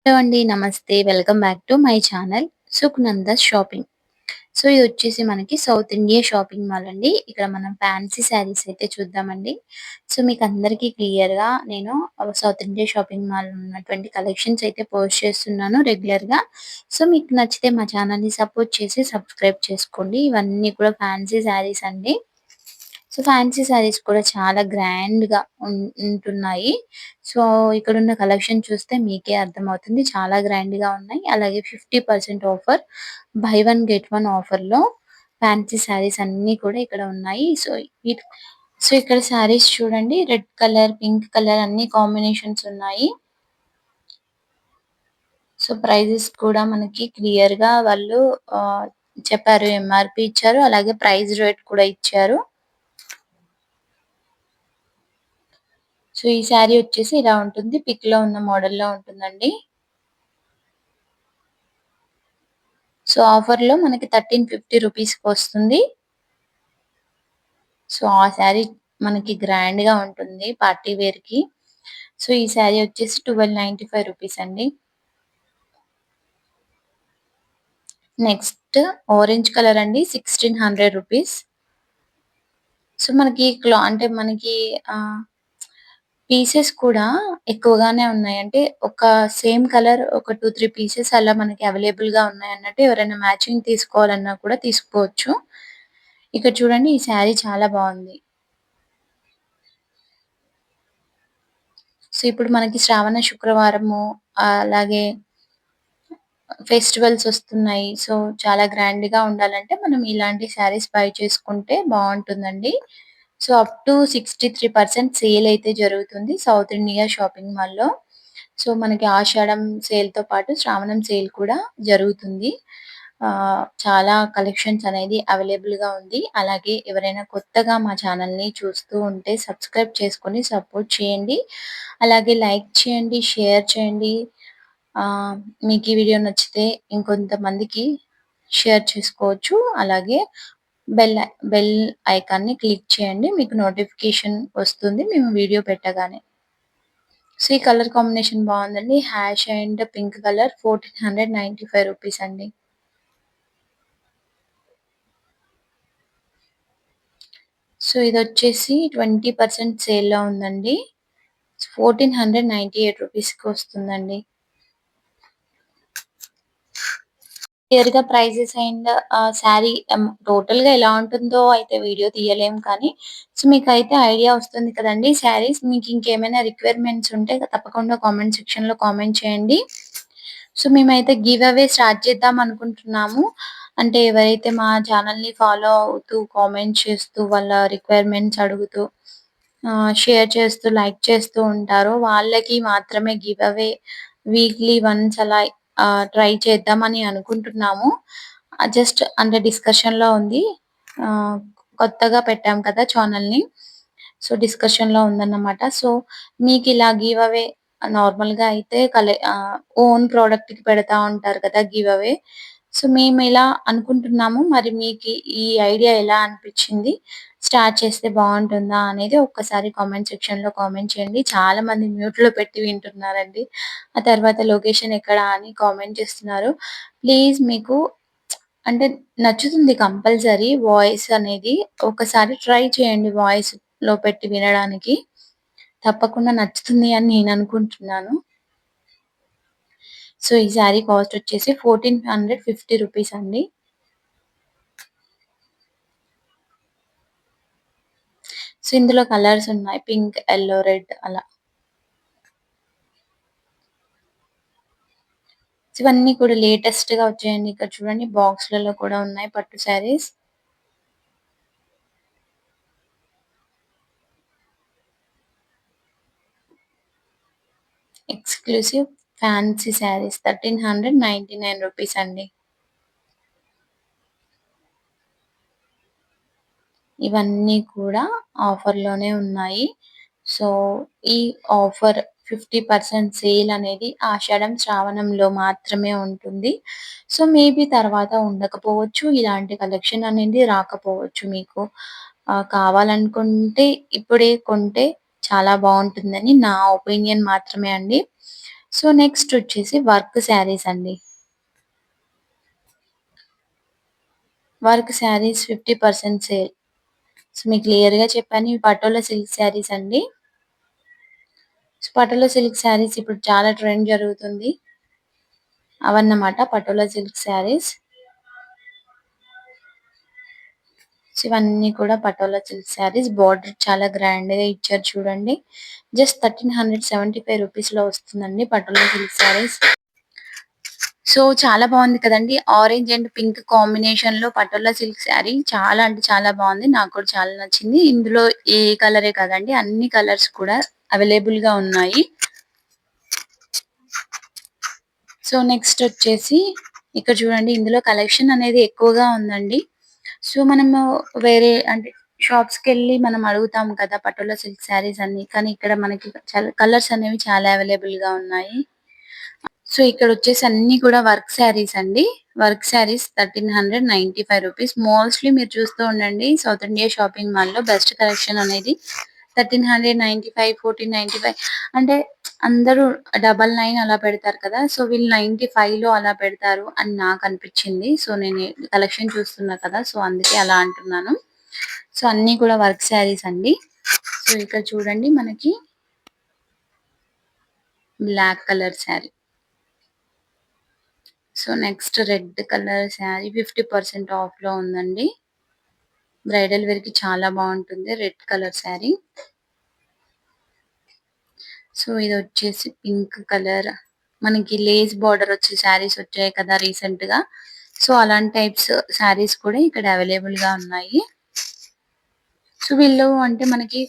Hello అండి. నమస్తే. Welcome back to my channel Sukhnandas shopping. So, ఇదొచ్చేసి మనకి సౌత్ ఇండియా షాపింగ్ మాల్ అండి. ఇక్కడ మనం ఫ్యాన్సీ శారీస్ అయితే చూద్దామండి. సో, మీకందరికీ క్లియర్‌గా నేను సౌత్ ఇండియా షాపింగ్ మాల్ ఉన్నటువంటి కలెక్షన్స్ అయితే పోస్ట్ చేస్తున్నాను రెగ్యులర్‌గా. సో, మీకు నచ్చితే మా ఛానల్‌ని సపోర్ట్ చేసి సబ్స్క్రైబ్ చేసుకోండి. ఇవన్నీ కూడా ఫ్యాన్సీ శారీస్ అండి. సో, ఫ్యాన్సీ శారీస్ కూడా చాలా గ్రాండ్‌గా ఉంటున్నాయి. సో, ఇక్కడున్న కలెక్షన్ చూస్తే మీకే అర్థమవుతుంది. చాలా గ్రాండ్‌గా ఉన్నాయి. అలాగే 50% offer, by one get one ఆఫర్‌లో ఫ్యాన్సీ శారీస్ అన్నీ కూడా ఇక్కడ ఉన్నాయి. ఇట్ ఇక్కడ శారీస్ చూడండి, రెడ్ కలర్, పింక్ కలర్ అన్ని కాంబినేషన్స్ ఉన్నాయి. సో, ప్రైజెస్ కూడా మనకి క్లియర్‌గా వాళ్ళు చెప్పారు. ఎంఆర్‌పీ ఇచ్చారు. అలాగే ప్రైస్ రేట్ కూడా ఇచ్చారు. సో, ఈ శారీ వచ్చేసి ఇలా ఉంటుంది. పిక్‌లో ఉన్న మోడల్‌లో ఉంటుందండి. సో, ఆఫర్‌లో మనకి 1350 రూపీస్‌కొస్తుంది. సో, ఆ శారీ మనకి గ్రాండ్‌గా ఉంటుంది పార్టీ వేర్‌కి. సో, ఈ శారీ వచ్చేసి 1295 రూపీస్ అండి. నెక్స్ట్ ఆరెంజ్ కలర్ అండి, 1600 రూపీస్. సో, మనకి అంటే మనకి ఆహ్, పీసెస్ కూడా ఎక్కువగానే ఉన్నాయి. అంటే ఒక సేమ్ కలర్ ఒక 2, 3 పీసెస్ అలా మనకి అవైలబుల్‌గా ఉన్నాయన్నట్టు. ఎవరైనా మ్యాచింగ్ తీసుకోవాలన్నా కూడా తీసుకోవచ్చు. ఇక్కడ చూడండి, ఈ శారీ చాలా బావుంది. సో, ఇప్పుడు మనకి శ్రావణ శుక్రవారము, అలాగే ఫెస్టివల్స్ ఒస్తున్నాయి. సో, చాలా గ్రాండ్‌గా ఉండాలంటే మనం ఇలాంటి శారీస్ బై చేసుకుంటే బావుంటుందండి. సో, అప్ టు 63% సేల్ అయితే జరుగుతుంది సౌత్ ఇండియా షాపింగ్ మాల్‌లో. సో, మనకి ఆషాఢం సేల్‌తో పాటు శ్రావణం సేల్ కూడా జరుగుతుంది. చాలా కలెక్షన్స్ అనేది అవైలబుల్‌గా ఉంది. అలాగే ఎవరైనా కొత్తగా మా ఛానల్‌ని చూస్తూ ఉంటే సబ్స్క్రైబ్ చేసుకొని సపోర్ట్ చేయండి. అలాగే లైక్ చేయండి, షేర్ చేయండి. ఆహ్, మీకు ఈ వీడియో నచ్చితే ఇంకొంతమందికి షేర్ చేసుకోవచ్చు. అలాగే బెల్ బెల్ ఐకాన్‌ని క్లిక్ చేయండి. మీకు నోటిఫికేషన్ వస్తుంది మేము వీడియో పెట్టగానే. సో, ఈ కలర్ కాంబినేషన్ బావుందండి. Hash and pink colour, 1495 rupees అండి. సో, ఇదొచ్చేసి 20% సేల్‌లో ఉందండి. 1498 రూపీస్‌కి వస్తుందండి. క్లియర్‌గా ప్రైజెస్ అండ్ శారీ టోటల్‌గా ఎలా ఉంటుందో అయితే వీడియో తీయలేము కానీ, సో, మీకైతే ఐడియా వస్తుంది కదండీ శారీస్. మీకింకేమైనా రిక్వైర్మెంట్స్ ఉంటే తప్పకుండా కామెంట్ సెక్షన్‌లో కామెంట్ చేయండి. సో, మేమైతే గివ్ అవే స్టార్ట్ చేద్దాం అనుకుంటున్నాము. అంటే ఎవరైతే మా ఛానెల్‌ని ఫాలో అవుతూ, కామెంట్ చేస్తూ, వాళ్ళ రిక్వైర్మెంట్స్ అడుగుతూ, షేర్ చేస్తూ, లైక్ చేస్తూ ఉంటారో వాళ్ళకి మాత్రమే గివ్ అవే వీక్లీ వన్స్ అలా ట్రై చేద్దామని అనుకుంటున్నాము. జస్ట్ అంటే డిస్కషన్‌లో ఉంది. ఆహ్, కొత్తగా పెట్టాం కదా ఛానెల్‌ని. సో, డిస్కషన్‌లో ఉందన్నమాట. సో, మీకిలా గివ్ అవే నార్మల్‌గా అయితే ఓన్ ప్రొడక్ట్‌కి పెడతా ఉంటారు కదా గివ్ అవే. సో, మేమిలా అనుకుంటున్నాము. మరి మీకి ఈ ఐడియా ఎలా అనిపిచ్చింది? స్టార్ట్ చేస్తే బావుంటుందా అనేది ఒక్కసారి కామెంట్ సెక్షన్‌లో కామెంట్ చేయండి. చాలా మంది మ్యూట్‌లో పెట్టి వింటున్నారండి. ఆ తర్వాత లొకేషన్ ఎక్కడ అని కామెంట్ చేస్తున్నారు. ప్లీజ్ మీకు అంటే నచ్చుతుంది కంపల్సరీ వాయిస్ అనేది. ఒకసారి ట్రై చేయండి వాయిస్‌లో పెట్టి వినడానికి. తప్పకుండా నచ్చుతుంది అని నేననుకుంటున్నాను. సో, ఈ శారీ కాస్ట్ వచ్చేసి 1450 రూపీస్ అండి. సో, ఇందులో కలర్స్ ఉన్నాయి. పింక్, యెల్లో, రెడ్ అలా. సో, ఇవన్నీ కూడా లేటెస్ట్‌గా వచ్చాయండి. ఇక్కడ చూడండి, బాక్స్‌లలో కూడా ఉన్నాయి పట్టు saris. Exclusive fancy saris 1399 rupees అండి. ఇవన్నీ కూడా ఆఫర్‌లోనే ఉన్నాయి. సో, ఈ ఆఫర్ 50% సేల్ అనేది ఆషాఢం, శ్రావణంలో మాత్రమే ఉంటుంది. సో, మేబీ తర్వాత ఉండకపోవచ్చు. ఇలాంటి కలెక్షన్ అనేది రాకపోవచ్చు మీకు. కావాలనుకుంటే ఇప్పుడే కొంటే చాలా బావుంటుందని నా ఒపీనియన్ మాత్రమే అండి. సో, నెక్స్ట్ వచ్చేసి వర్క్ శారీస్ అండి. Work saris 50% sale. సో, మీకు క్లియర్‌గా చెప్పాను. ఇవి పటోలా సిల్క్ శారీస్ అండి. సో, పటోలా సిల్క్ శారీస్ ఇప్పుడు చాలా ట్రెండ్ జరుగుతుంది. అవన్నమాట పటోలా సిల్క్ శారీస్. సో, ఇవన్నీ కూడా పటోలా సిల్క్ శారీస్. బోర్డర్ చాలా గ్రాండ్‌గా ఇచ్చారు చూడండి. జస్ట్ 1375 రూపీస్‌లో వస్తుందండి పటోలా సిల్క్ శారీస్. సో, చాలా బావుంది కదండీ! ఆరెంజ్ అండ్ పింక్ కాంబినేషన్‌లో పటోలా సిల్క్ శారీ చాలా అంటే చాలా బావుంది. నాకు కూడా చాలా నచ్చింది. ఇందులో ఏ కలరే కాదండి అన్ని కలర్స్ కూడా అవైలబుల్‌గా ఉన్నాయి. సో, నెక్స్ట్ వచ్చేసి ఇక్కడ చూడండి ఇందులో కలెక్షన్ అనేది ఎక్కువగా ఉందండి. సో, మనము వేరే అంటే షాప్స్‌కెళ్ళి మనం అడుగుతాం కదా! పటోలా సిల్క్ శారీస్ అన్ని. కానీ ఇక్కడ మనకి చాలా కలర్స్ అనేవి చాలా అవైలబుల్‌గా ఉన్నాయి. సో, ఇక్కడొచ్చేసి అన్నీ కూడా వర్క్ శారీస్ అండి. Work saris 1395 rupees. మోస్ట్‌లీ మీరు చూస్తూ ఉండండి సౌత్ ఇండియా షాపింగ్ మాల్‌లో బెస్ట్ కలెక్షన్ అనేది 1395, 1495 అంటే అందరూ 99 అలా పెడతారు కదా! సో, వీళ్ళు 95లో అలా పెడతారు అని నాకనిపిచ్చింది. సో, నేను కలెక్షన్ చూస్తున్నా కదా! సో, అందుకే అలా అంటున్నాను. సో, అన్నీ కూడా వర్క్ శారీస్ అండి. సో, ఇక్కడ చూడండి మనకి black colour sari. So, next red colour sari 50% ఆఫ్‌లో ఉందండి. బ్రైడల్ వేర్‌కి చాలా బావుంటుంది రెడ్ కలర్ శారీ. సో, ఇదొచ్చేసి పింక్ కలర్. మనకి లేస్ బార్డర్ వచ్చే శారీస్ వచ్చాయి కదా రీసెంట్‌గా. సో, అలాంటి టైప్స్ శారీస్ కూడా ఇక్కడ అవైలబుల్‌గా ఉన్నాయి. సో, వీళ్ళు అంటే మనకి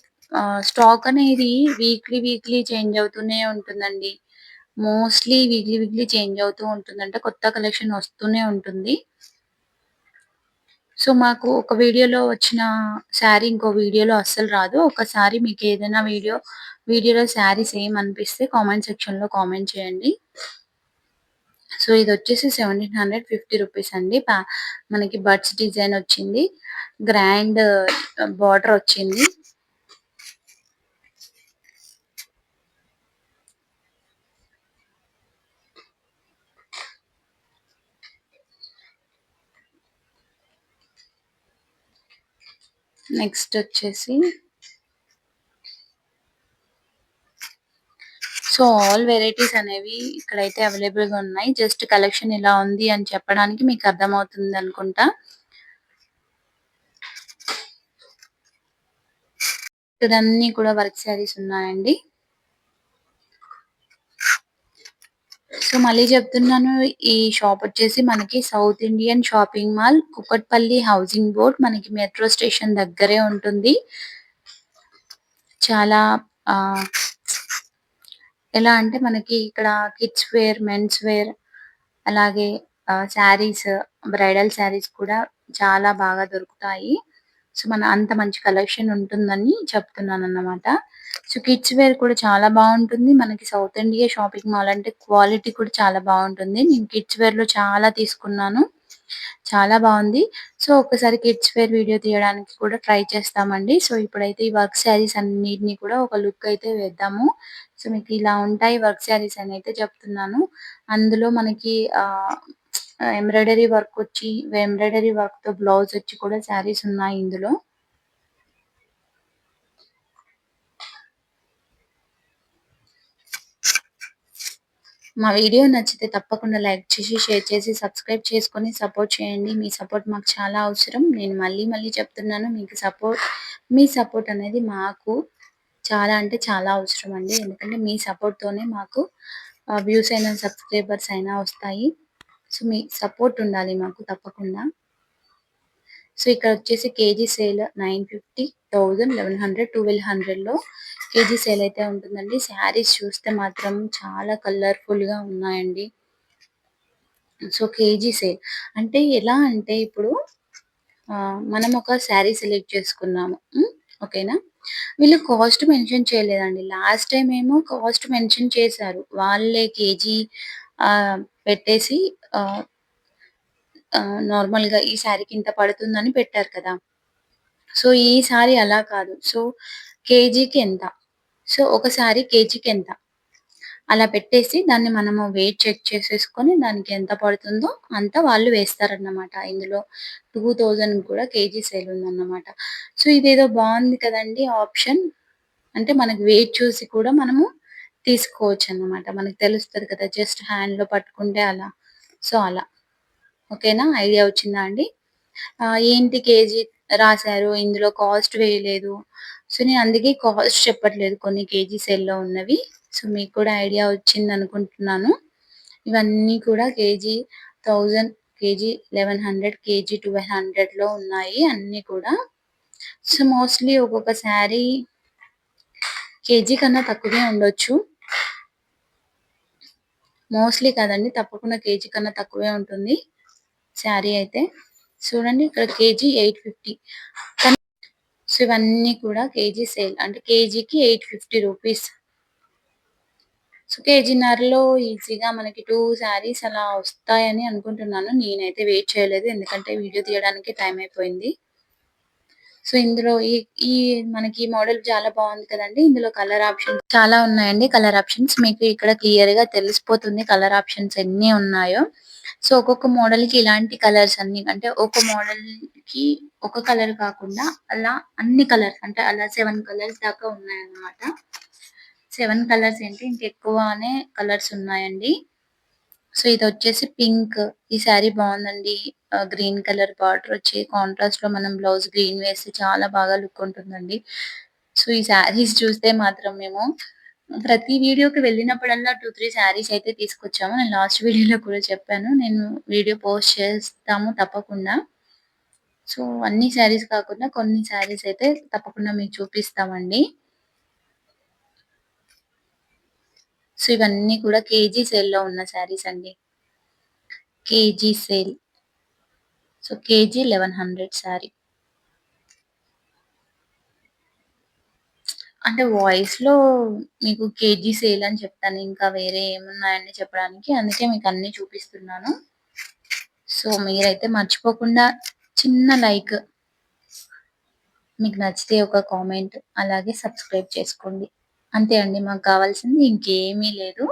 స్టాక్ అనేది వీక్లీ చేంజ్ అవుతూనే ఉంటుందండి. మోస్ట్‌లీ వీక్లీ చేంజ్ అవుతూ ఉంటుందంట. కొత్త కలెక్షన్ వస్తూనే ఉంటుంది. సో, మాకు ఒక వీడియోలో వచ్చిన శారీ ఇంకో వీడియోలో అస్సలు రాదు. ఒకసారి మీకేదైనా వీడియోలో శారీ సేమ్ అనిపిస్తే కామెంట్ సెక్షన్‌లో కామెంట్ చేయండి. సో, ఇదొచ్చేసి 1750 రూపీస్ అండి. మనకి బర్డ్స్ డిజైన్ వచ్చింది. గ్రాండ్ బార్డర్ వచ్చింది. నెక్స్ట్ వచ్చేసి సో, ఆల్ వెరైటీస్ అనేవి ఇక్కడైతే అవైలబుల్‌గా ఉన్నాయి. జస్ట్ కలెక్షన్ ఇలా ఉంది అని చెప్పడానికి మీకు అర్థమవుతుందనుకుంటా. ఇక్కడన్నీ కూడా వర్క్ శారీస్ ఉన్నాయండి. సో, మళ్ళీ చెప్తున్నాను ఈ షాపొచ్చేసి మనకి south Indian shopping mall Kukatpally housing board మనకి మెట్రో స్టేషన్ దగ్గరే ఉంటుంది. చాలా ఆహ్, ఎలా అంటే మనకి ఇక్కడ కిడ్స్ వేర్, మెన్స్ వేర్ అలాగే శారీస్, బ్రైడల్ శారీస్ కూడా చాలా బాగా దొరుకుతాయి. సో, అంత మంచి కలెక్షన్ ఉంటుందని చెప్తున్నానన్నమాట. సో, కిడ్స్ వేర్ కూడా చాలా బావుంటుంది. మనకి సౌత్ ఇండియా షాపింగ్ మాల్ అంటే క్వాలిటీ కూడా చాలా బావుంటుంది. నేను కిడ్స్ వేర్‌లో చాలా తీసుకున్నాను. చాలా బావుంది. సో, ఒక్కసారి కిడ్స్ వేర్ వీడియో తీయడానికి కూడా ట్రై చేస్తామండి. సో, ఇప్పుడైతే ఈ వర్క్ శారీస్ అన్నిటిని కూడా ఒక లుక్ అయితే వేద్దాము. సో, మీకు ఇలా ఉంటాయి వర్క్ శారీస్ అనైతే చెప్తున్నాను. అందులో మనకి ఎంబ్రాయిడరీ వర్క్ వచ్చి, ఎంబ్రాయిడరీ వర్క్‌తో బ్లౌజ్ వచ్చి కూడా శారీస్ ఉన్నాయి ఇందులో. మా వీడియో నచ్చితే తప్పకుండా లైక్ చేసి, షేర్ చేసి, సబ్స్క్రైబ్ చేసుకొని సపోర్ట్ చేయండి. మీ సపోర్ట్ మాకు చాలా అవసరం. నేను మళ్ళీ చెప్తున్నాను మీకు మీ సపోర్ట్ అనేది మాకు చాలా అంటే చాలా అవసరం అండి. ఎందుకంటే మీ సపోర్ట్‌తోనే మాకు వ్యూస్ అయినా, సబ్స్క్రైబర్స్ అయినా వస్తాయి. సో, మీ సపోర్ట్ ఉండాలి మాకు తప్పకుండా. సో, ఇక్కడొచ్చేసి కేజీ సేల్ 950, 1000, 1100, 1200లో కేజీ సేల్ అయితే ఉంటుందండి. శారీస్ చూస్తే మాత్రం చాలా కలర్‌ఫుల్‌గా ఉన్నాయండి. So, KG sale. అంటే ఎలా అంటే ఇప్పుడు మనం ఒక శారీ సెలెక్ట్ చేసుకున్నాము. ఓకేనా? వీళ్ళు కాస్ట్ మెన్షన్ చేయలేదండి. లాస్ట్ టైమ్ ఏమో కాస్ట్ మెన్షన్ చేశారు. వాళ్ళే కేజీ పెట్టేసి ఆహ్, నార్మల్‌గా ఈ శారీకి ఇంత పడుతుందని పెట్టారు కదా! సో, ఈసారి అలా కాదు. సో, కేజీకి ఎంత? సో, ఒక శారీ కేజీకి ఎంత? అలా పెట్టేసి దాన్ని మనము వెయిట్ చెక్ చేసేసుకొని దానికి ఎంత పడుతుందో అంత వాళ్ళు వేస్తారన్నమాట. ఇందులో 2000 కూడా కేజీ సేల్ ఉందన్నమాట. సో, ఇదేదో బావుంది కదండీ ఆప్షన్. అంటే మనకి వెయిట్ చూసి కూడా మనము తీసుకోవచ్చన్నమాట. మనకు తెలుస్తది కదా! జస్ట్ హ్యాండ్‌లో పట్టుకుంటే అలా. సో, అలా. ఓకేనా? ఐడియా వచ్చిందా అండి? ఏంటి కేజీ రాసారు, ఇందులో కాస్ట్ వేయలేదు. సో, నేను అందుకే కాస్ట్ చెప్పట్లేదు కొన్ని కేజీ సేల్‌లో ఉన్నవి. సో, మీకు కూడా ఐడియా వచ్చిందనుకుంటున్నాను. ఇవన్నీ కూడా కేజీ 1000, కేజీ 1100, కేజీ 1200లో ఉన్నాయి అన్నీ కూడా. సో, మోస్ట్‌లీ ఒక్కొక్క శారీ కేజీ కన్నా తక్కువే ఉండొచ్చు. మోస్ట్‌లీ కాదండి. తప్పకుండా కేజీ కన్నా తక్కువే ఉంటుంది శారీ అయితే. చూడండి ఇక్కడ కేజీ 850. సో, ఇవన్నీ కూడా కేజీ సేల్. అంటే కేజీకి 850 రూపీస్. సో, కేజీన్నరలో ఈజీగా మనకి 2 శారీస్ అలా వస్తాయని అనుకుంటున్నాను. నేనైతే వెయిట్ చేయలేదు. ఎందుకంటే వీడియో తీయడానికి టైం అయిపోయింది. సో, ఇందులో ఈ ఈ మనకి ఈ మోడల్ చాలా బావుంది కదండీ! ఇందులో కలర్ ఆప్షన్స్ చాలా ఉన్నాయండి. కలర్ ఆప్షన్స్ మీకు ఇక్కడ క్లియర్‌గా తెలిసిపోతుంది కలర్ ఆప్షన్స్ ఎన్ని ఉన్నాయో. సో, ఒక్కొక్క మోడల్‌కి ఇలాంటి కలర్స్ అన్ని అంటే ఒక మోడల్‌కి ఒక కలర్ కాకుండా అలా అన్ని కలర్స్ అంటే అలా 7 కలర్స్ దాకా ఉన్నాయన్నమాట. 7 కలర్స్ ఏంటి ఇంకెక్కువనే కలర్స్ ఉన్నాయండి. సో, ఇదొచ్చేసి పింక్. ఈ శారీ బావుందండి. గ్రీన్ కలర్ బార్డరొచ్చి కాంట్రాస్ట్‌లో మనం బ్లౌజ్ గ్రీన్ వేస్తే చాలా బాగా లుక్ ఉంటుందండి. సో, ఈ శారీస్ చూస్తే మాత్రం మేము ప్రతి వీడియోకి వెళ్ళినప్పుడల్లా 2, 3 శారీస్ అయితే తీసుకొచ్చాము. నేను లాస్ట్ వీడియోలో కూడా చెప్పాను. నేను వీడియో పోస్ట్ చేస్తాము తప్పకుండా. సో, అన్ని శారీస్ కాకుండా కొన్ని శారీస్ అయితే తప్పకుండా మీకు చూపిస్తామండి. సో, ఇవన్నీ కూడా కేజీ సేల్‌లో ఉన్న శారీస్ అండి. KG sale. So, KG 1100 sari. అంటే వాయిస్‌లో మీకు కేజీ సేల్ అని చెప్తాను. ఇంకా వేరే ఏమున్నాయని చెప్పడానికి. అందుకే మీకన్నీ చూపిస్తున్నాను. సో, మీరైతే మర్చిపోకుండా చిన్న లైక్, మీకు నచ్చితే ఒక కామెంట్, అలాగే సబ్స్క్రైబ్ చేసుకోండి. అంతే అండి మాకు కావాల్సింది ఇంకేమీ లేదు.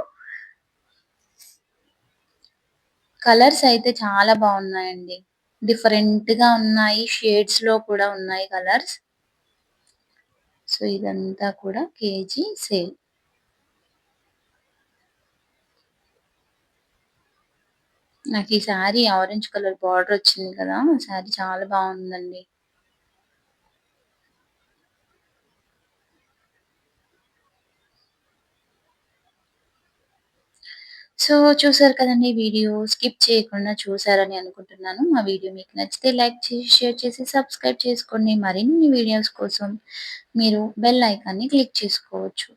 కలర్స్ అయితే చాలా బావున్నాయండి. డిఫరెంట్‌గా ఉన్నాయి. షేడ్స్‌లో కూడా ఉన్నాయి కలర్స్. సో, ఇదంతా కూడా కేజీ సేల్. నాకు ఈ శారీ ఆరెంజ్ కలర్ బార్డర్ వచ్చింది కదా! శారీ చాలా బావుందండి. సో, చూసారు కదండీ వీడియో. స్కిప్ చేయకుండా చూసారని అనుకుంటున్నాను. మా వీడియో మీకు నచ్చితే లైక్ చేసి, షేర్ చేసి, సబ్స్క్రైబ్ చేసుకోండి. మరిన్ని వీడియోస్ కోసం మీరు బెల్ ఐకాన్‌ని క్లిక్ చేసుకోవచ్చు.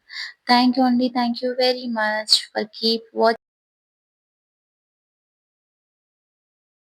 థాంక్ యూ అండి. Thank you very much for keep watch